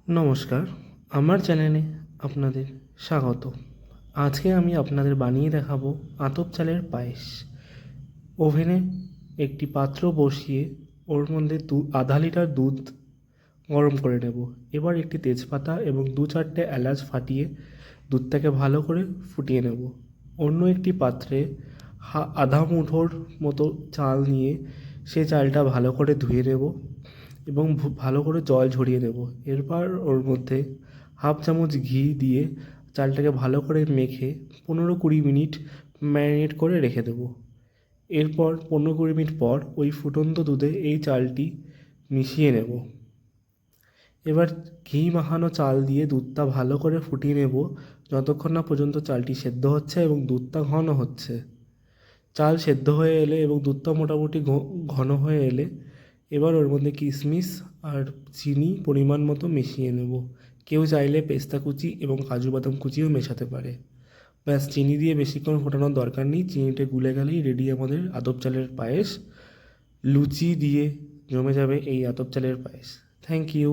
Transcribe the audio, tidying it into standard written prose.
নমস্কার, আমার চ্যানেলে আপনাদের স্বাগত। আজকে আমি আপনাদের বানিয়ে দেখাবো আতপ চালের পায়েস। ওভেনে একটি পাত্র বসিয়ে ওর মধ্যে আধা লিটার দুধ গরম করে নেব। এবার একটি তেজপাতা এবং 2-4টে এলাচ ফাটিয়ে দুধটাকে ভালো করে ফুটিয়ে নেব। অন্য একটি পাত্রে আধা মুঠোর মতো চাল নিয়ে সে চালটা ভালো করে ধুয়ে নেব এবং ভালো করে জল ঝরিয়ে নেব। এরপর ওর মধ্যে হাফ চামচ ঘি দিয়ে চালটাকে ভালো করে মেখে 15-20 মিনিট ম্যারিনেট করে রেখে দেব। এরপর 15-20 মিনিট পর ওই ফুটন্ত দুধে এই চালটি মিশিয়ে নেব। এবার ঘি মাখানো চাল দিয়ে দুধটা ভালো করে ফুটিয়ে নেব যতক্ষণ না পর্যন্ত চালটি সেদ্ধ হচ্ছে এবং দুধটা ঘন হচ্ছে। চাল সেদ্ধ হয়ে এলে এবং দুধটা মোটামুটি ঘন হয়ে এলে এবার ওর মধ্যে কিশমিশ আর চিনি পরিমাণ মতো মিশিয়ে নেব। কেউ চাইলে পেস্তা কুচি এবং কাজু বাদাম কুচিও মেশাতে পারে। ব্যাস, চিনি দিয়ে বেশিক্ষণ ফোটানোর দরকার নেই, চিনিটা গুলে গেলেই রেডি আমাদের আতপ চালের পায়েস। লুচি দিয়ে জমে যাবে এই আতপ চালের পায়েস। Thank you.